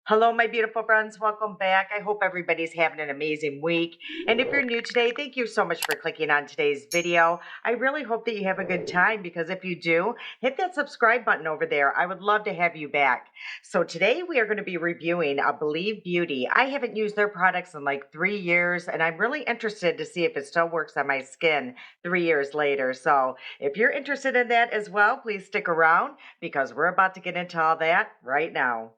Hello, my beautiful friends. Welcome back. I hope everybody's having an amazing week. And if you're new today, thank you so much for clicking on today's video. I really hope that you have a good time because if you do, hit that subscribe button over there. I would love to have you back. So today we are going to be reviewing Believe Beauty. I haven't used their products in like 3 years, and I'm really interested to see if it still works on my skin 3 years later. So if you're interested in that as well, please stick around because we're about to get into all that right now.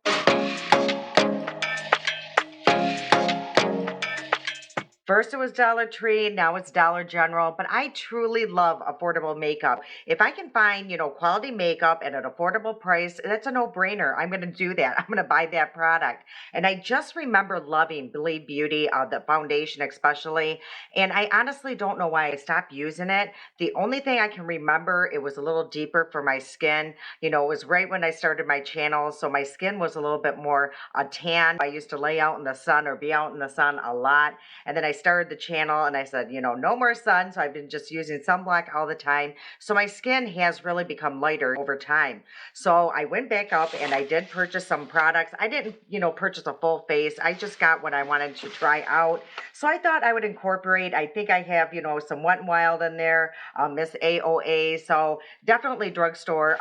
First it was Dollar Tree, now it's Dollar General, but I truly love affordable makeup. If I can find, quality makeup at an affordable price, that's a no-brainer. I'm going to do that. I'm going to buy that product. And I just remember loving Believe Beauty, the foundation especially, and I honestly don't know why I stopped using it. The only thing I can remember, it was a little deeper for my skin. It was right when I started my channel, so my skin was a little bit more tan. I used to lay out in the sun or be out in the sun a lot. And then I started the channel and I said, no more sun. So I've been just using sunblock all the time. So my skin has really become lighter over time. So I went back up and I did purchase some products. I didn't, purchase a full face. I just got what I wanted to try out. So I thought I would incorporate, I think I have, some Wet n Wild in there, Miss AOA. So definitely drugstore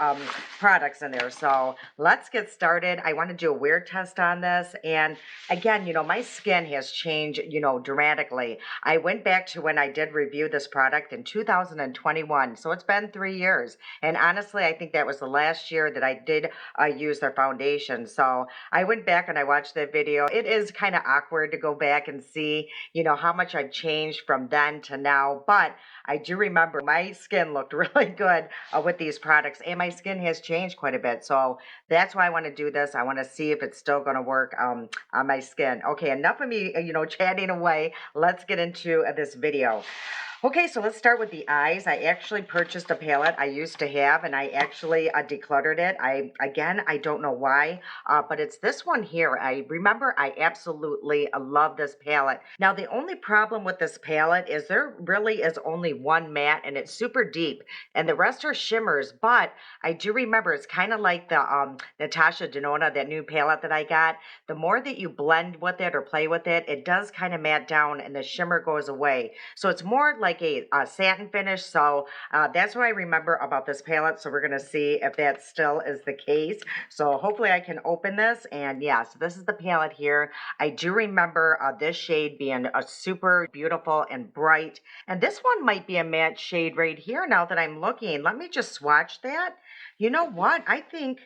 products in there. So let's get started. I want to do a wear test on this. And again, my skin has changed, dramatically. I went back to when I did review this product in 2021. So it's been 3 years. And honestly, I think that was the last year that I did use their foundation. So I went back and I watched that video. It is kind of awkward to go back and see, how much I've changed from then to now. But I do remember my skin looked really good with these products, and my skin has changed quite a bit. So that's why I want to do this. I want to see if it's still going to work on my skin. Okay, enough of me, chatting away. Let's get into this video. Okay, so let's start with the eyes. I actually purchased a palette I used to have, and I actually decluttered it. I don't know why, but it's this one here. I remember I absolutely love this palette. Now, the only problem with this palette is there really is only one matte, and it's super deep, and the rest are shimmers, but I do remember it's kind of like the Natasha Denona, that new palette that I got. The more that you blend with it or play with it, it does kind of matte down, and the shimmer goes away. So it's more like a satin finish. So that's what I remember about this palette. So we're going to see if that still is the case. So hopefully I can open this. And yeah, so this is the palette here. I do remember this shade being super beautiful and bright. And this one might be a matte shade right here now that I'm looking. Let me just swatch that. You know what? I think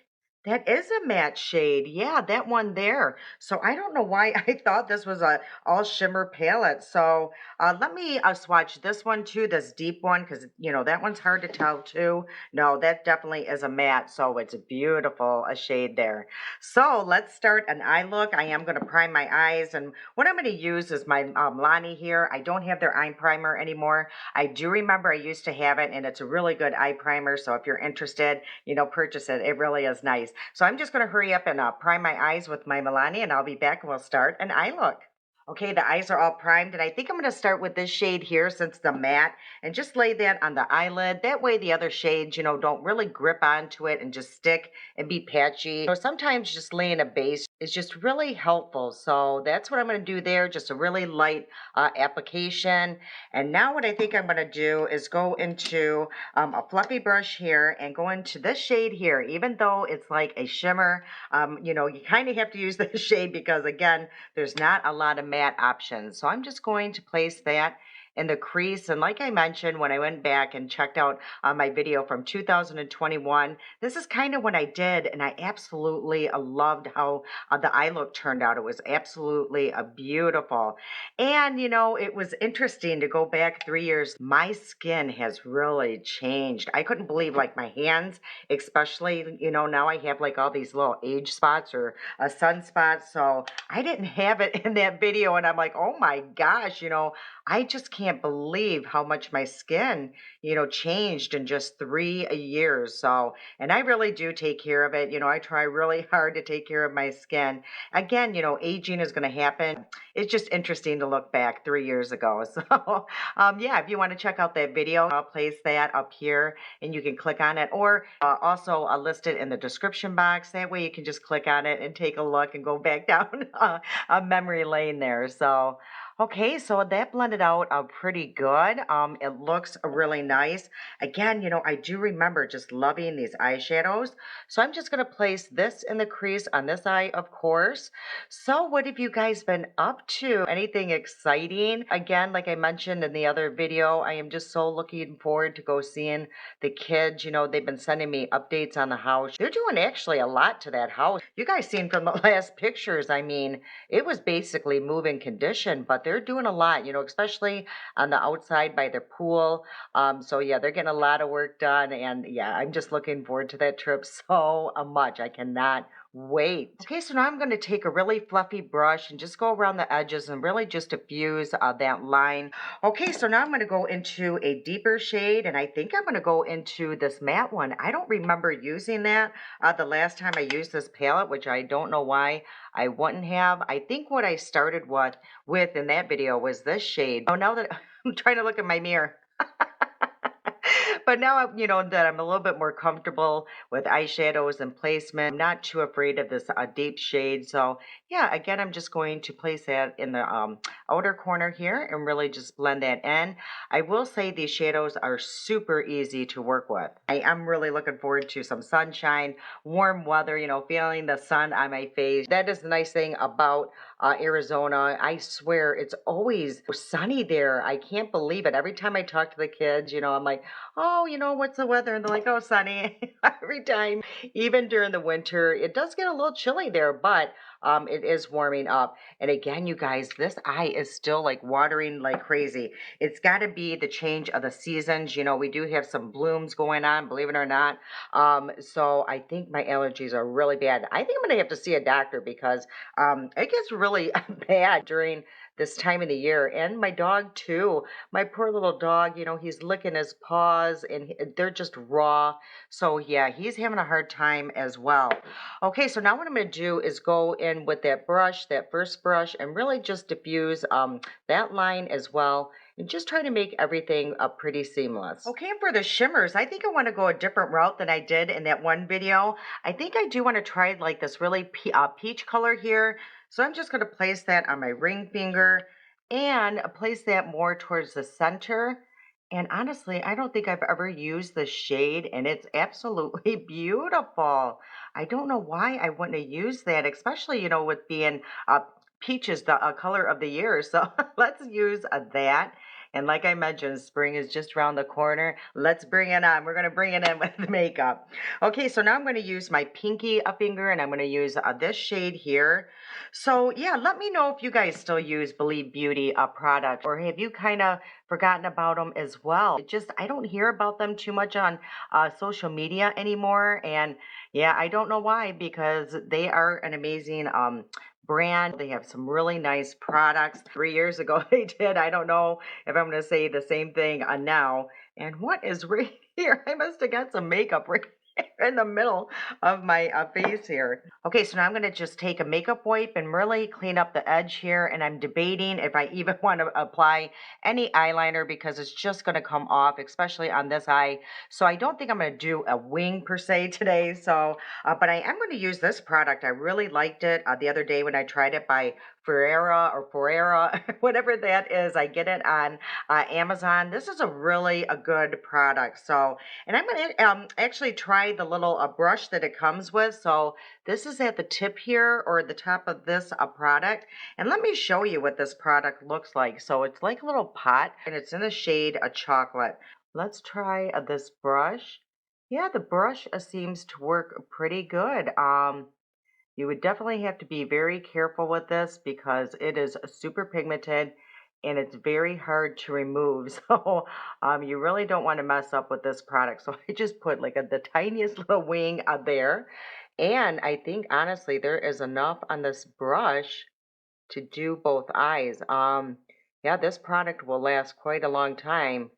that is a matte shade. Yeah, that one there. So I don't know why I thought this was a all shimmer palette. So let me swatch this one too, this deep one, because, that one's hard to tell too. No, that definitely is a matte. So it's beautiful, a shade there. So let's start an eye look. I am going to prime my eyes. And what I'm going to use is my Lani here. I don't have their eye primer anymore. I do remember I used to have it, and it's a really good eye primer. So if you're interested, purchase it. It really is nice. So I'm just going to hurry up and prime my eyes with my Milani, and I'll be back and we'll start an eye look. Okay, the eyes are all primed, and I think I'm going to start with this shade here since the matte, and just lay that on the eyelid. That way the other shades, don't really grip onto it and just stick and be patchy. So sometimes just laying a base is just really helpful. So that's what I'm going to do there, just a really light application. And now what I think I'm going to do is go into a fluffy brush here and go into this shade here. Even though it's like a shimmer, you kind of have to use this shade because, again, there's not a lot of matte options. So I'm just going to place that in the crease. And like I mentioned, when I went back and checked out my video from 2021, this is kind of what I did. And I absolutely loved how the eye look turned out. It was absolutely beautiful. And, it was interesting to go back 3 years. My skin has really changed. I couldn't believe, like, my hands, especially, now I have like all these little age spots or sunspots. So I didn't have it in that video. And I'm like, oh my gosh, I just can't believe how much my skin, changed in just 3 years. So, and I really do take care of it. I try really hard to take care of my skin. Again, aging is going to happen. It's just interesting to look back 3 years ago. So, yeah, if you want to check out that video, I'll place that up here and you can click on it, or also I'll list it in the description box. That way you can just click on it and take a look and go back down a memory lane there. So, okay, so that blended out pretty good. It looks really nice. Again, I do remember just loving these eyeshadows. So I'm just going to place this in the crease on this eye, of course. So what have you guys been up to? Anything exciting? Again, like I mentioned in the other video, I am just so looking forward to go seeing the kids. They've been sending me updates on the house. They're doing actually a lot to that house. You guys seen from the last pictures, I mean, it was basically move-in condition, but they're doing a lot, especially on the outside by their pool. So yeah, they're getting a lot of work done, and yeah, I'm just looking forward to that trip so much. I cannot wait. Okay, so now I'm going to take a really fluffy brush and just go around the edges and really just diffuse that line. Okay, so now I'm going to go into a deeper shade, and I think I'm going to go into this matte one. I don't remember using that the last time I used this palette, which I don't know why I wouldn't have. I think what I started with in that video was this shade. Oh, now that I'm trying to look in my mirror. But now, that I'm a little bit more comfortable with eyeshadows and placement, I'm not too afraid of this deep shade. So yeah, again, I'm just going to place that in the outer corner here and really just blend that in. I will say these shadows are super easy to work with. I'm really looking forward to some sunshine, warm weather, feeling the sun on my face. That is the nice thing about Arizona. I swear it's always sunny there. I can't believe it. Every time I talk to the kids, I'm like, oh, what's the weather? And they're like, oh, sunny. Every time, even during the winter, it does get a little chilly there, but it is warming up. And again, you guys, this eye is still like watering like crazy. It's got to be the change of the seasons. We do have some blooms going on, believe it or not. So I think my allergies are really bad. I think I'm going to have to see a doctor because it gets really bad during this time of the year. And my dog too. My poor little dog, he's licking his paws and they're just raw. So yeah, he's having a hard time as well. Okay, so now what I'm going to do is go in with that brush, that first brush, and really just diffuse that line as well. And just try to make everything pretty seamless. Okay, and for the shimmers, I think I want to go a different route than I did in that one video. I think I do want to try like this really peach color here. So I'm just going to place that on my ring finger and place that more towards the center. And honestly, I don't think I've ever used this shade, and it's absolutely beautiful. I don't know why I wouldn't have used that, especially, with being peach is the color of the year. So let's use that. And like I mentioned, spring is just around the corner. Let's bring it on. We're going to bring it in with the makeup. Okay, so now I'm going to use my pinky finger, and I'm going to use this shade here. So yeah, let me know if you guys still use Believe Beauty product, or have you kind of forgotten about them as well. I don't hear about them too much on social media anymore. And yeah, I don't know why, because they are an amazing brand. They have some really nice products. 3 years ago they did. I don't know if I'm going to say the same thing now. And what is right here? I must have got some makeup right in the middle of my face here. Okay, so now I'm going to just take a makeup wipe and really clean up the edge here. And I'm debating if I even want to apply any eyeliner because it's just going to come off, especially on this eye. So I don't think I'm going to do a wing per se today. So, but I am going to use this product. I really liked it the other day when I tried it by Ferrera, whatever that is. I get it on Amazon. This is a good product. So, and I'm going to actually try the little brush that it comes with. So this is at the tip here, or the top of this product. And let me show you what this product looks like. So it's like a little pot, and it's in the shade of chocolate. Let's try this brush. Yeah, the brush seems to work pretty good. You would definitely have to be very careful with this because it is super pigmented and it's very hard to remove. So you really don't want to mess up with this product. So I just put like the tiniest little wing there. And I think honestly there is enough on this brush to do both eyes. Yeah, this product will last quite a long time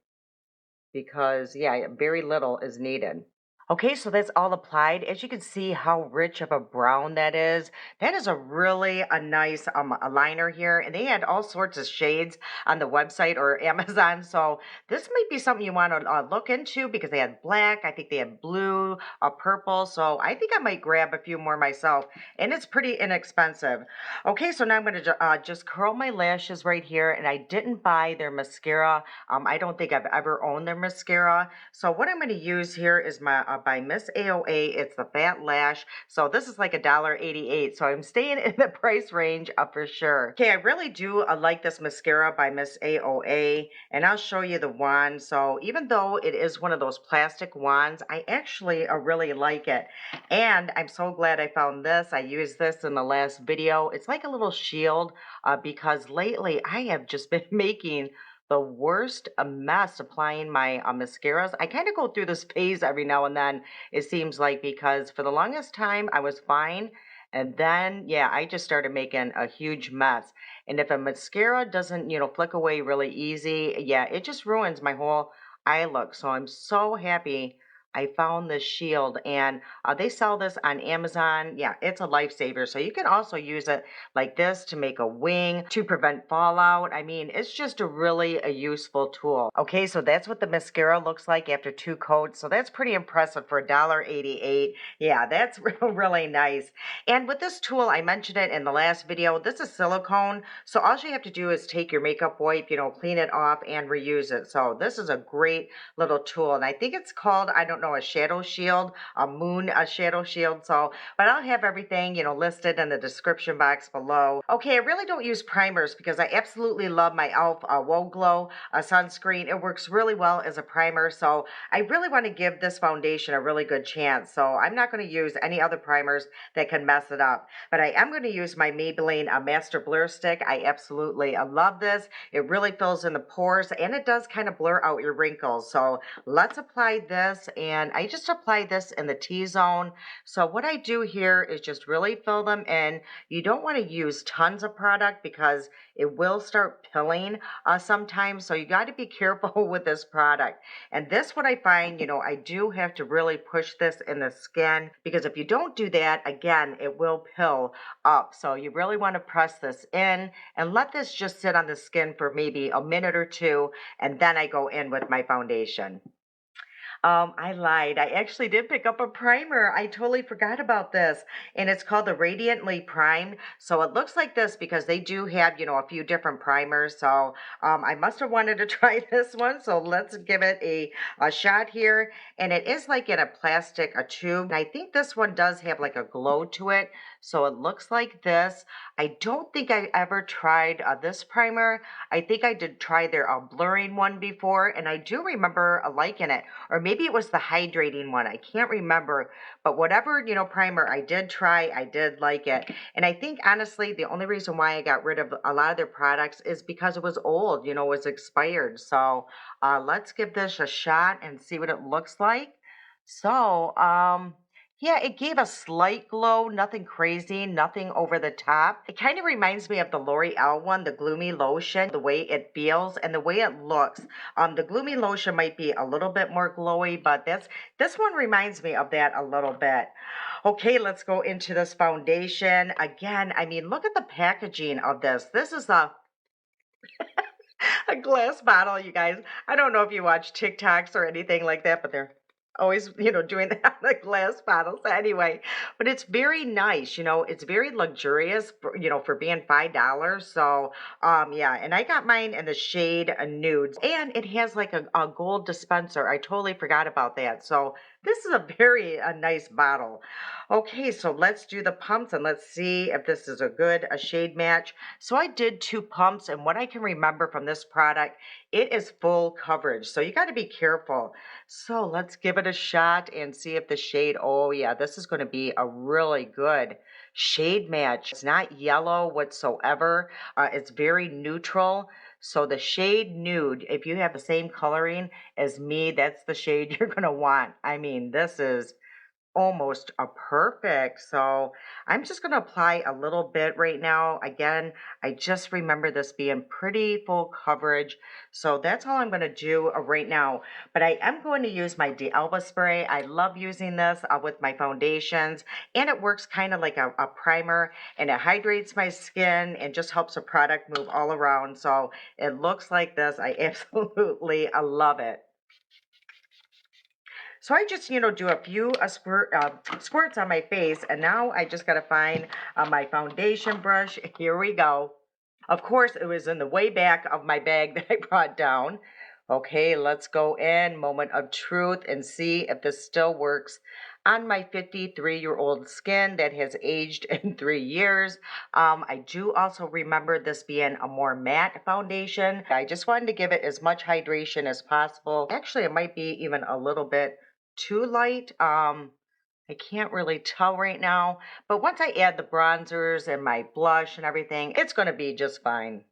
because, yeah, very little is needed. Okay, so that's all applied. As you can see how rich of a brown that is. That is a really a nice a liner here. And they had all sorts of shades on the website or Amazon. So this might be something you want to look into because they had black. I think they had blue, purple. So I think I might grab a few more myself. And it's pretty inexpensive. Okay, so now I'm going to just curl my lashes right here. And I didn't buy their mascara. I don't think I've ever owned their mascara. So what I'm going to use here is my by Miss AOA. It's the Fat Lash. So this is like $1.88. So I'm staying in the price range for sure. Okay, I really do like this mascara by Miss AOA, and I'll show you the wand. So even though it is one of those plastic wands, I actually really like it. And I'm so glad I found this. I used this in the last video. It's like a little shield because lately I have just been making the worst mess applying my mascaras. I kind of go through this phase every now and then, it seems like, because for the longest time I was fine. And then, yeah, I just started making a huge mess. And if a mascara doesn't, flick away really easy, yeah, it just ruins my whole eye look. So I'm so happy I found this shield, and they sell this on Amazon. Yeah, it's a lifesaver. So you can also use it like this to make a wing to prevent fallout. I mean, it's just a useful tool. Okay, so that's what the mascara looks like after 2 coats. So that's pretty impressive for $1.88. Yeah, that's really nice. And with this tool, I mentioned it in the last video, this is silicone. So all you have to do is take your makeup wipe, clean it off and reuse it. So this is a great little tool. And I think it's called, I don't know, a shadow shield, a shadow shield. So, but I'll have everything, listed in the description box below. Okay, I really don't use primers because I absolutely love my e.l.f. Whoa Glow sunscreen. It works really well as a primer. So I really want to give this foundation a really good chance. So I'm not going to use any other primers that can mess it up. But I am going to use my Maybelline Master Blur Stick. I absolutely love this. It really fills in the pores and it does kind of blur out your wrinkles. So let's apply this, and I just apply this in the T-zone. So what I do here is just really fill them in. You don't want to use tons of product because it will start pilling sometimes. So you got to be careful with this product. And this, what I find, I do have to really push this in the skin because if you don't do that, again, it will pill up. So you really want to press this in and let this just sit on the skin for maybe a minute or two. And then I go in with my foundation. I lied. I actually did pick up a primer. I totally forgot about this. And it's called the Radiantly Primed. So it looks like this because they do have, a few different primers. So I must have wanted to try this one. So let's give it a shot here. And it is like in a plastic a tube. And I think this one does have like a glow to it. So it looks like this. I don't think I ever tried this primer. I think I did try their blurring one before. And I do remember liking it, or maybe it was the hydrating one. I can't remember, but whatever, primer I did try, I did like it. And I think honestly, the only reason why I got rid of a lot of their products is because it was old, it was expired. So let's give this a shot and see what it looks like. So, yeah, it gave a slight glow, nothing crazy, nothing over the top. It kind of reminds me of the L'Oreal one, the Gloomy Lotion, the way it feels and the way it looks. The Gloomy Lotion might be a little bit more glowy, but this one reminds me of that a little bit. Okay, let's go into this foundation. Again, I mean, look at the packaging of this. This is a glass bottle, you guys. I don't know if you watch TikToks or anything like that, but they're always, doing that on the glass bottles anyway. But it's very nice, it's very luxurious, for being $5. So, yeah, and I got mine in the shade nude, and it has like a gold dispenser. I totally forgot about that. So this is a very nice bottle. Okay, so let's do the pumps and let's see if this is a shade match. So I did 2 pumps, and what I can remember from this product, it is full coverage. So you got to be careful. So let's give it a shot and see if the shade, oh yeah, this is going to be a really good shade match. It's not yellow whatsoever. It's very neutral. So the shade nude, if you have the same coloring as me, that's the shade you're going to want. I mean, this is almost a perfect. So I'm just going to apply a little bit right now. Again, I just remember this being pretty full coverage. So that's all I'm going to do right now. But I am going to use my D'Alba spray. I love using this with my foundations, and it works kind of like a primer, and it hydrates my skin and just helps the product move all around. So it looks like this. I absolutely love it. So I just, do a few squirts on my face, and now I just got to find my foundation brush. Here we go. Of course, it was in the way back of my bag that I brought down. Okay, let's go in, moment of truth, and see if this still works on my 53-year-old skin that has aged in 3 years. I do also remember this being a more matte foundation. I just wanted to give it as much hydration as possible. Actually, it might be even a little bit too light. I can't really tell right now, but once I add the bronzers and my blush and everything, it's going to be just fine.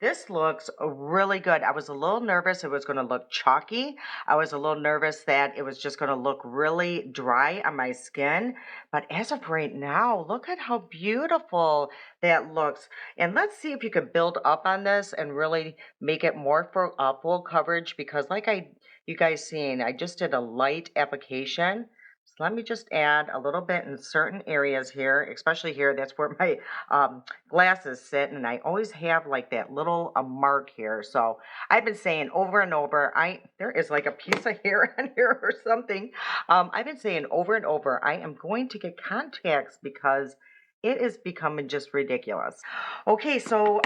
This looks really good. I was a little nervous it was going to look chalky. I was a little nervous that it was just going to look really dry on my skin. But as of right now, look at how beautiful that looks. And let's see if you can build up on this and really make it more for full coverage, because like you guys seen, I just did a light application. So let me just add a little bit in certain areas here, especially here. That's where my glasses sit, and I always have like that little mark here. So I've been saying over and over, there is like a piece of hair on here or something. I've been saying over and over, I am going to get contacts because it is becoming just ridiculous. Okay, so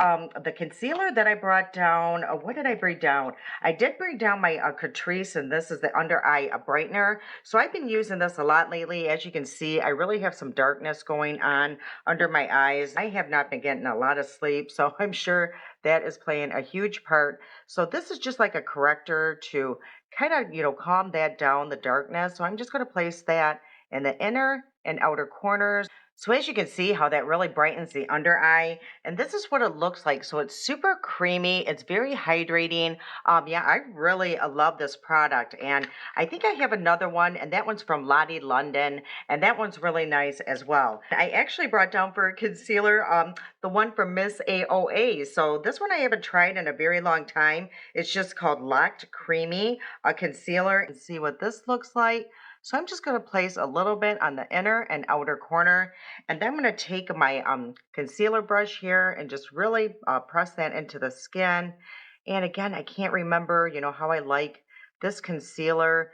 the concealer that I brought down, what did I bring down? I did bring down my Catrice, and this is the under eye brightener. So I've been using this a lot lately. As you can see, I really have some darkness going on under my eyes. I have not been getting a lot of sleep, so I'm sure that is playing a huge part. So this is just like a corrector to kind of, calm that down, the darkness. So I'm just going to place that in the inner and outer corners. So as you can see how that really brightens the under eye, and this is what it looks like. So it's super creamy. It's very hydrating. Yeah, I really love this product. And I think I have another one, and that one's from Lottie London, and that one's really nice as well. I actually brought down for a concealer the one from Miss AOA. So this one I haven't tried in a very long time. It's just called Locked Creamy, a concealer, and see what this looks like. So I'm just going to place a little bit on the inner and outer corner, and then I'm going to take my concealer brush here and just really press that into the skin. And again, I can't remember, how I like this concealer.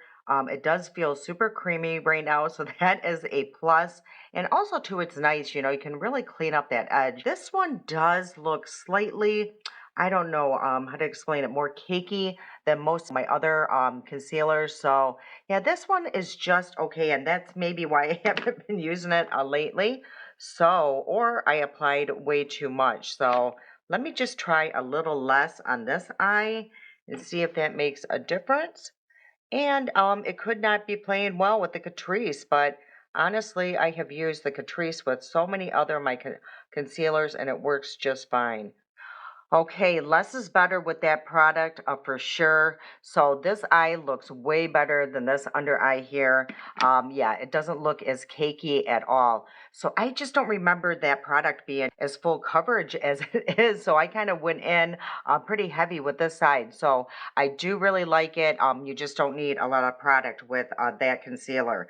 It does feel super creamy right now, so that is a plus. And also, too, it's nice, you can really clean up that edge. This one does look slightly, I don't know how to explain it, more cakey than most of my other concealers. So yeah, this one is just okay, and that's maybe why I haven't been using it lately. So, or I applied way too much. So let me just try a little less on this eye and see if that makes a difference. And it could not be playing well with the Catrice, but honestly, I have used the Catrice with so many other of my concealers, and it works just fine. Okay, less is better with that product for sure. So this eye looks way better than this under eye here. Yeah, it doesn't look as cakey at all. So I just don't remember that product being as full coverage as it is. So I kind of went in pretty heavy with this side. So I do really like it. You just don't need a lot of product with that concealer.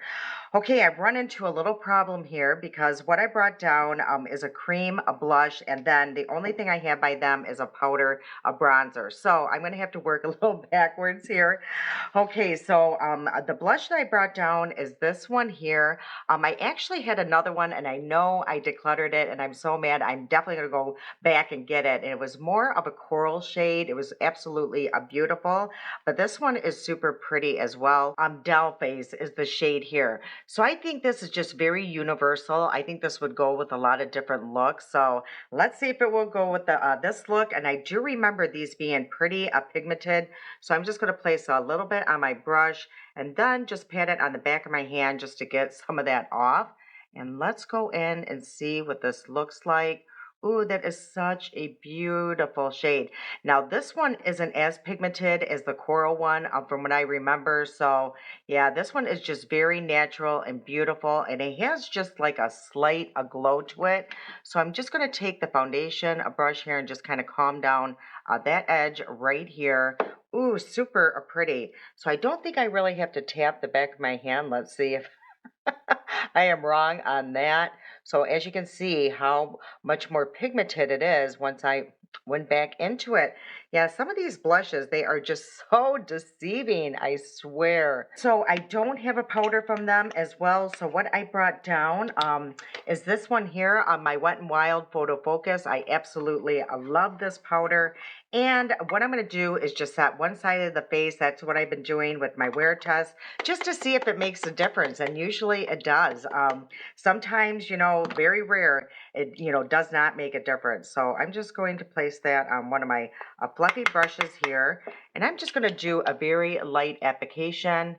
Okay, I've run into a little problem here because what I brought down is a cream, a blush, and then the only thing I have by them is a powder, a bronzer. So I'm going to have to work a little backwards here. Okay, so the blush that I brought down is this one here. I actually had another one, and I know I decluttered it, and I'm so mad. I'm definitely going to go back and get it. And it was more of a coral shade. It was absolutely beautiful, but this one is super pretty as well. Doll Face is the shade here. So I think this is just very universal. I think this would go with a lot of different looks. So let's see if it will go with the this look. And I do remember these being pretty pigmented. So I'm just going to place a little bit on my brush and then just pat it on the back of my hand just to get some of that off. And let's go in and see what this looks like. Ooh, that is such a beautiful shade. Now, this one isn't as pigmented as the coral one, from what I remember. So, yeah, this one is just very natural and beautiful, and it has just like a slight a glow to it. So, I'm just going to take the foundation, a brush here, and just kind of calm down that edge right here. Ooh, super pretty. So, I don't think I really have to tap the back of my hand. Let's see if I am wrong on that. So as you can see how much more pigmented it is once I went back into it. Yeah, some of these blushes, they are just so deceiving, I swear. So I don't have a powder from them as well. So what I brought down is this one here on my Wet n Wild Photo Focus. I absolutely love this powder. And what I'm going to do is just set one side of the face. That's what I've been doing with my wear test, just to see if it makes a difference. And usually it does. Sometimes, very rare, it, does not make a difference. So I'm just going to place that on one of my fluffy brushes here. And I'm just going to do a very light application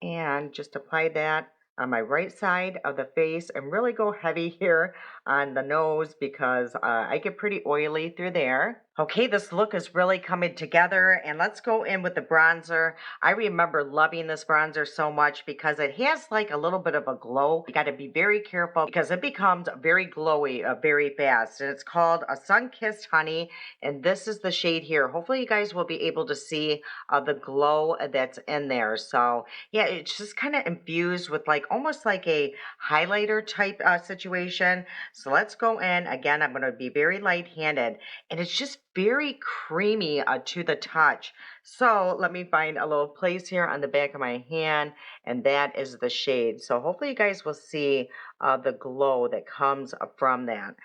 and just apply that on my right side of the face and really go heavy here on the nose because I get pretty oily through there. Okay, this look is really coming together, and let's go in with the bronzer. I remember loving this bronzer so much because it has like a little bit of a glow. You got to be very careful because it becomes very glowy very fast, and it's called a Sun-Kissed Honey, and this is the shade here. Hopefully you guys will be able to see the glow that's in there. So yeah, it's just kind of infused with like almost like a highlighter type situation. So let's go in. Again, I'm going to be very light-handed, and it's just very creamy to the touch. So let me find a little place here on the back of my hand, and that is the shade. So hopefully you guys will see the glow that comes from that.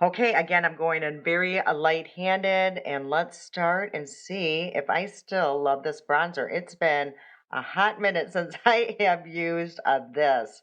Okay, again, I'm going in very light-handed, and let's start and see if I still love this bronzer. It's been a hot minute since I have used this.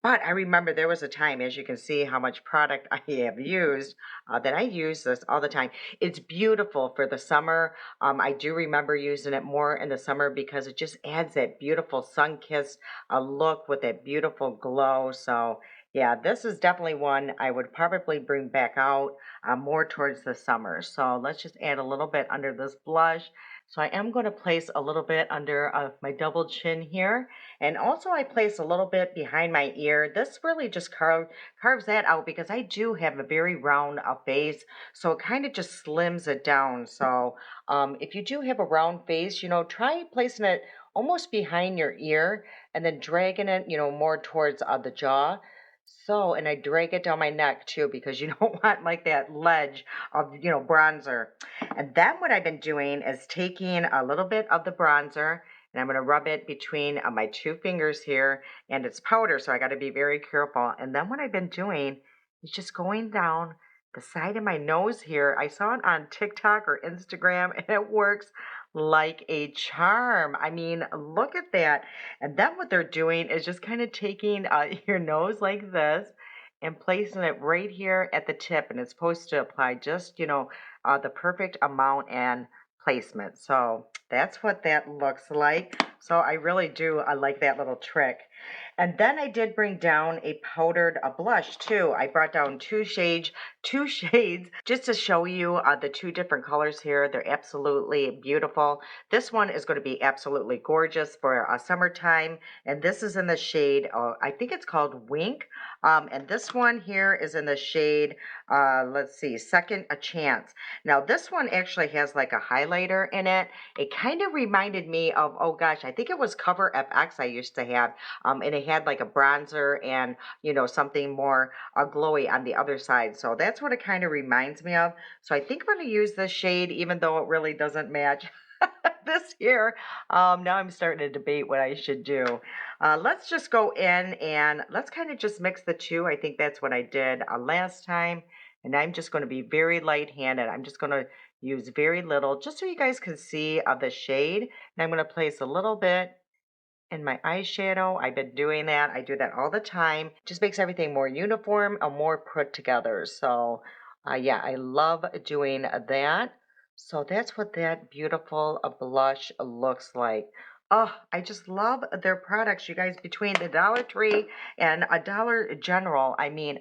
But I remember there was a time, as you can see how much product I have used, that I use this all the time. It's beautiful for the summer. I do remember using it more in the summer because it just adds that beautiful sun-kissed look with that beautiful glow. So yeah, this is definitely one I would probably bring back out more towards the summer. So let's just add a little bit under this blush. So I am going to place a little bit under my double chin here. And also I place a little bit behind my ear. This really just carves that out because I do have a very round face. So it kind of just slims it down. So if you do have a round face, try placing it almost behind your ear and then dragging it, more towards the jaw. So, and I drag it down my neck too because you don't want like that ledge of, bronzer. And then what I've been doing is taking a little bit of the bronzer and I'm going to rub it between my two fingers here, and it's powder, so I got to be very careful. And then what I've been doing is just going down the side of my nose here. I saw it on TikTok or Instagram, and it works like a charm. I mean, look at that. And then what they're doing is just kind of taking your nose like this and placing it right here at the tip. And it's supposed to apply just, the perfect amount and placement. So that's what that looks like. So I really do I like that little trick. And then I did bring down a powdered blush too. I brought down two shades just to show you the two different colors here. They're absolutely beautiful. This one is going to be absolutely gorgeous for summertime. And this is in the shade, I think it's called Wink. And this one here is in the shade, let's see, Second a Chance. Now this one actually has like a highlighter in it. It kind of reminded me of, oh gosh, I think it was Cover FX I used to have. And it had like a bronzer and, something more glowy on the other side. So that's what it kind of reminds me of. So I think I'm going to use this shade, even though it really doesn't match this here. Now I'm starting to debate what I should do. Let's just go in and let's kind of just mix the two. I think that's what I did last time. And I'm just going to be very light-handed. I'm just going to use very little, just so you guys can see the shade. And I'm going to place a little bit in my eyeshadow. I've been doing that. I do that all the time. Just makes everything more uniform and more put together. So yeah, I love doing that. So that's what that beautiful blush looks like. Oh, I just love their products, you guys, between the Dollar Tree and a Dollar General. I mean,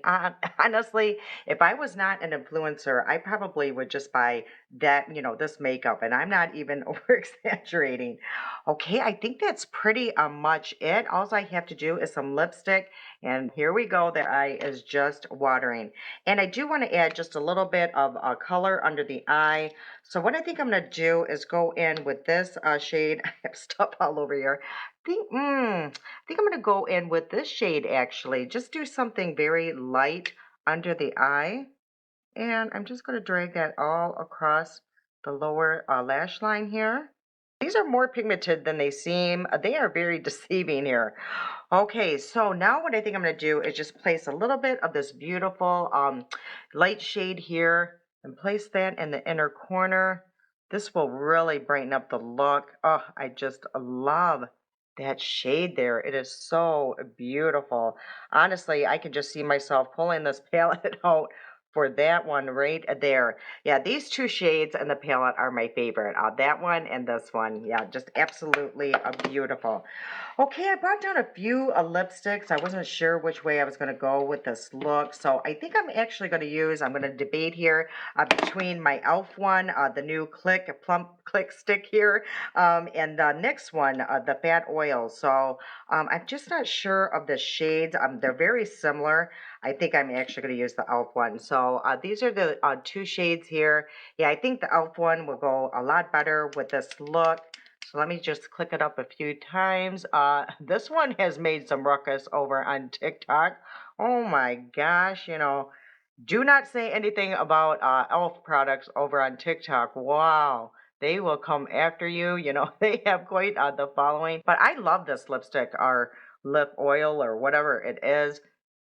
honestly, if I was not an influencer, I probably would just buy that, this makeup, and I'm not even over exaggerating. Okay, I think that's pretty much it. All I have to do is some lipstick, and here we go. The eye is just watering. And I do want to add just a little bit of color under the eye. So what I think I'm gonna do is go in with this shade. I have stuff all over here. I think I'm gonna go in with this shade actually. Just do something very light under the eye. And I'm just gonna drag that all across the lower lash line here. These are more pigmented than they seem. They are very deceiving here. Okay, so now what I think I'm going to do is just place a little bit of this beautiful light shade here and place that in the inner corner. This will really brighten up the look. Oh, I just love that shade there. It is so beautiful. Honestly, I can just see myself pulling this palette out for that one right there. Yeah, these two shades in the palette are my favorite. That one and this one. Yeah, just absolutely beautiful. Okay, I brought down a few lipsticks. I wasn't sure which way I was going to go with this look. So I think I'm actually going to I'm going to debate here between my e.l.f. one, the new Plump Click stick here, and the next one, the Fat Oil. So I'm just not sure of the shades. They're very similar. I think I'm actually going to use the e.l.f. one. So these are the two shades here. Yeah, I think the e.l.f. one will go a lot better with this look. So let me just click it up a few times. This one has made some ruckus over on TikTok. Oh my gosh, do not say anything about e.l.f. products over on TikTok. Wow. They will come after you. They have quite the following. But I love this lipstick or lip oil or whatever it is.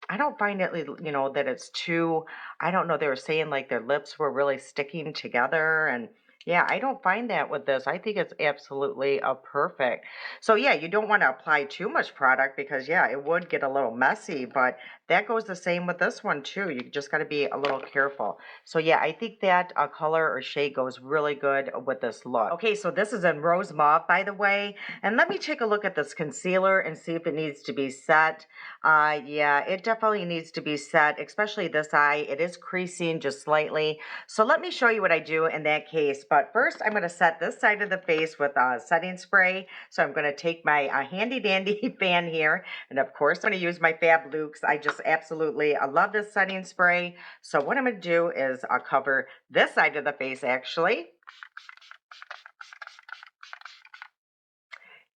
I don't find it, that it's too, I don't know, they were saying like their lips were really sticking together. And yeah, I don't find that with this. I think it's absolutely perfect. So yeah, you don't want to apply too much product because yeah, it would get a little messy, but that goes the same with this one too. You just got to be a little careful. So yeah, I think that color or shade goes really good with this look. Okay, so this is in Rose Mauve, by the way. And let me take a look at this concealer and see if it needs to be set. Yeah, it definitely needs to be set, especially this eye. It is creasing just slightly. So let me show you what I do in that case. But first, I'm going to set this side of the face with setting spray. So I'm going to take my handy dandy fan here. And of course, I'm going to use my Fab Lukes. I just absolutely love this setting spray. So what I'm going to do is cover this side of the face actually,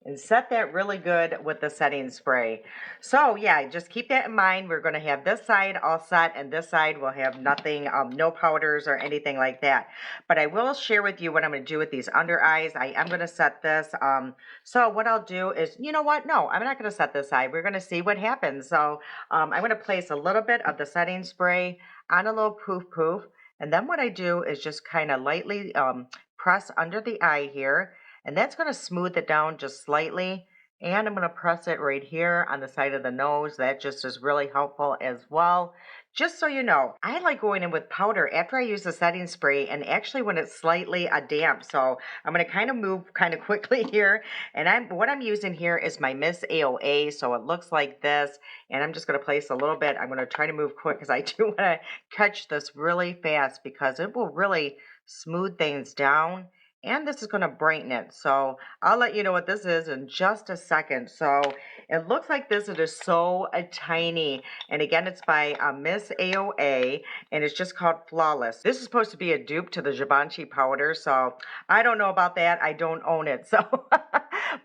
and set that really good with the setting spray. So yeah, just keep that in mind. We're going to have this side all set and this side will have nothing, no powders or anything like that. But I will share with you what I'm going to do with these under eyes. I am going to set this. So what I'll do is, you know what? No, I'm not going to set this side. We're going to see what happens. So I'm going to place a little bit of the setting spray on a little poof. And then what I do is just kind of lightly press under the eye here, and that's going to smooth it down just slightly. And I'm going to press it right here on the side of the nose. That just is really helpful as well. Just so you know, I like going in with powder after I use the setting spray and actually when it's slightly damp. So I'm going to kind of move kind of quickly here. And what I'm using here is my Miss AOA. So it looks like this. And I'm just going to place a little bit. I'm going to try to move quick because I do want to catch this really fast because it will really smooth things down. And this is going to brighten it. So I'll let you know what this is in just a second. So it looks like this. It is so tiny. And again, it's by Miss AOA. And it's just called Flawless. This is supposed to be a dupe to the Givenchy powder. So I don't know about that. I don't own it. So,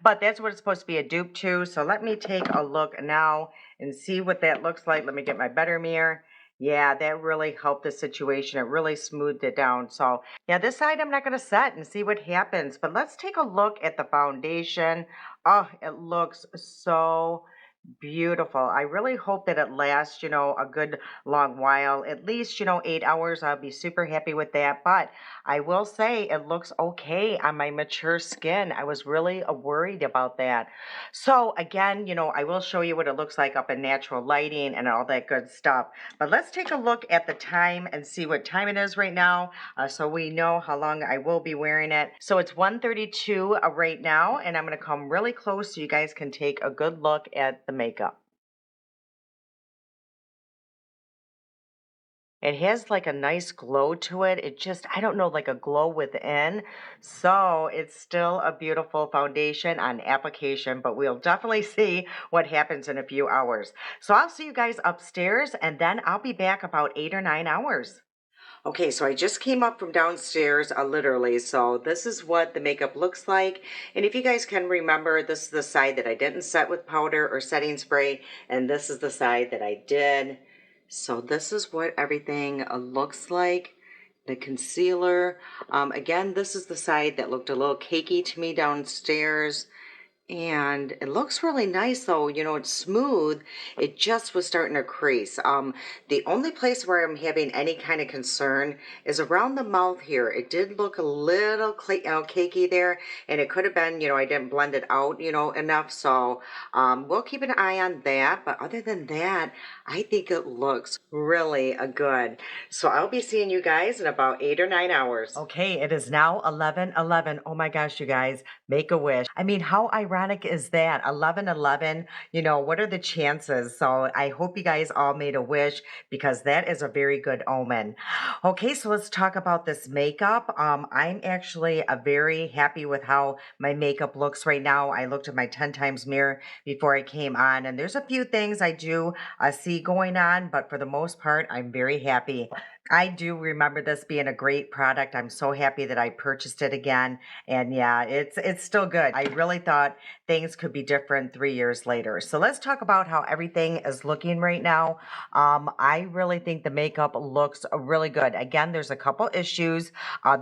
but that's what it's supposed to be a dupe to. So let me take a look now and see what that looks like. Let me get my better mirror. Yeah, that really helped the situation. It really smoothed it down. So yeah, this side I'm not going to set and see what happens. But let's take a look at the foundation. Oh, it looks so Beautiful. I really hope that it lasts, a good long while. At least, 8 hours. I'll be super happy with that. But I will say it looks okay on my mature skin. I was really worried about that. So again, I will show you what it looks like up in natural lighting and all that good stuff. But let's take a look at the time and see what time it is right now, so we know how long I will be wearing it. So it's 1:32 right now, and I'm going to come really close so you guys can take a good look at the makeup. It has like a nice glow to it. It just, I don't know, like a glow within. So it's still a beautiful foundation on application, but we'll definitely see what happens in a few hours. So I'll see you guys upstairs and then I'll be back about 8 or 9 hours. Okay, so I just came up from downstairs, literally. So this is what the makeup looks like. And if you guys can remember, this is the side that I didn't set with powder or setting spray, and this is the side that I did. So this is what everything looks like. The concealer. Again, this is the side that looked a little cakey to me downstairs. And it looks really nice though, it's smooth. It just was starting to crease. The only place where I'm having any kind of concern is around the mouth here. It did look a little cakey there, and it could have been, I didn't blend it out, enough. So we'll keep an eye on that. But other than that, I think it looks really good. So I'll be seeing you guys in about 8 or 9 hours. Okay, it is now 11:11. Oh my gosh, you guys, make a wish. I mean, how ironic is that? 11:11, what are the chances? So I hope you guys all made a wish because that is a very good omen. Okay, so let's talk about this makeup. I'm actually very happy with how my makeup looks right now. I looked at my 10 times mirror before I came on, and there's a few things I do see going on, but for the most part, I'm very happy. I do remember this being a great product. I'm so happy that I purchased it again. And yeah, it's still good. I really thought things could be different 3 years later. So let's talk about how everything is looking right now. I really think the makeup looks really good. Again, there's a couple issues.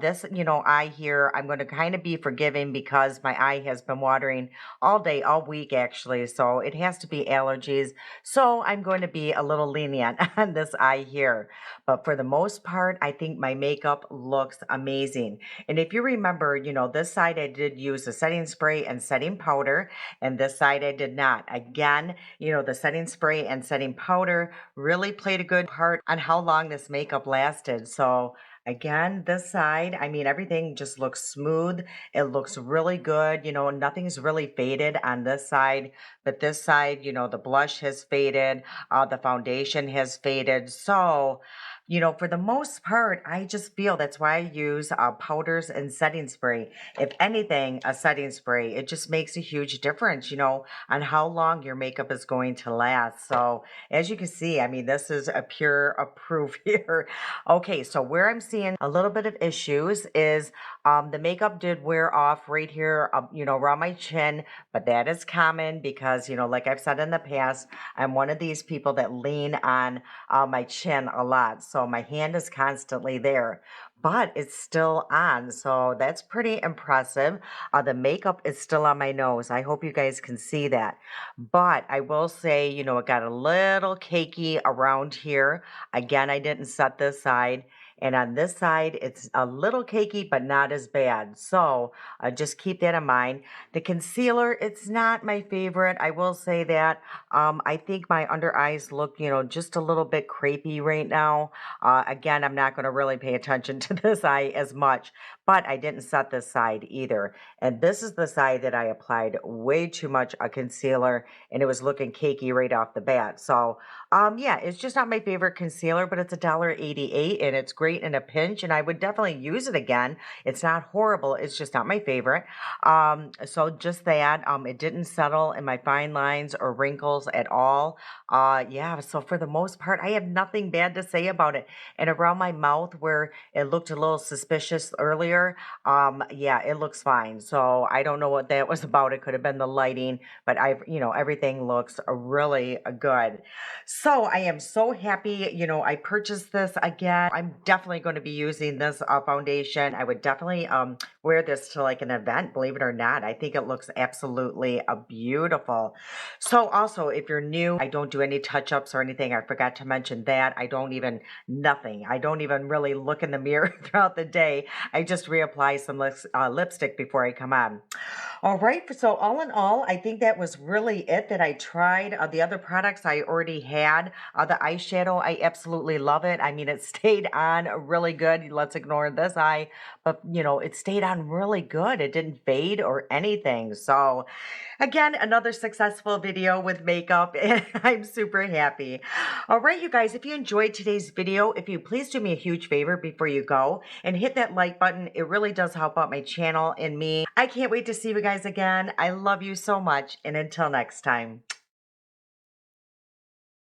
This, eye here, I'm going to kind of be forgiving because my eye has been watering all day, all week actually. So it has to be allergies. So I'm going to be a little lenient on this eye here. But for the most part, I think my makeup looks amazing. And if you remember, this side I did use the setting spray and setting powder, and this side I did not. Again, the setting spray and setting powder really played a good part on how long this makeup lasted. So again, this side, I mean, everything just looks smooth. It looks really good. Nothing's really faded on this side, but this side, the blush has faded, the foundation has faded. So, for the most part, I just feel that's why I use powders and setting spray. If anything, a setting spray, it just makes a huge difference, on how long your makeup is going to last. So, as you can see, I mean, this is a pure proof here. Okay, so where I'm seeing a little bit of issues is the makeup did wear off right here, around my chin, but that is common because, like I've said in the past, I'm one of these people that lean on my chin a lot. So my hand is constantly there, but it's still on. So that's pretty impressive. The makeup is still on my nose. I hope you guys can see that. But I will say, it got a little cakey around here. Again, I didn't set this side. And on this side, it's a little cakey, but not as bad. So just keep that in mind. The concealer, it's not my favorite. I will say that. I think my under eyes look, just a little bit crepey right now. Again, I'm not going to really pay attention to this eye as much, but I didn't set this side either. And this is the side that I applied way too much a concealer, and it was looking cakey right off the bat. So, yeah, it's just not my favorite concealer, but it's $1.88 and it's great in a pinch, and I would definitely use it again. It's not horrible. It's just not my favorite. So just that, it didn't settle in my fine lines or wrinkles at all. Yeah, so for the most part, I have nothing bad to say about it. And around my mouth where it looked a little suspicious earlier, yeah, it looks fine. So I don't know what that was about. It could have been the lighting, but everything looks really good. So I am so happy, I purchased this again. I'm definitely definitely going to be using this foundation. I would definitely wear this to like an event, believe it or not. I think it looks absolutely beautiful. So also, if you're new, I don't do any touch-ups or anything. I forgot to mention that. I don't even nothing. I don't even really look in the mirror throughout the day. I just reapply some lipstick before I come on. All right. So all in all, I think that was really it that I tried. The other products I already had. The eyeshadow, I absolutely love it. I mean, it stayed on really good. Let's ignore this eye, but it stayed on really good. It didn't fade or anything. So again, another successful video with makeup, and I'm super happy. All right, you guys, if you enjoyed today's video, if you please do me a huge favor before you go and hit that like button. It really does help out my channel and me. I can't wait to see you guys again. I love you so much, and until next time.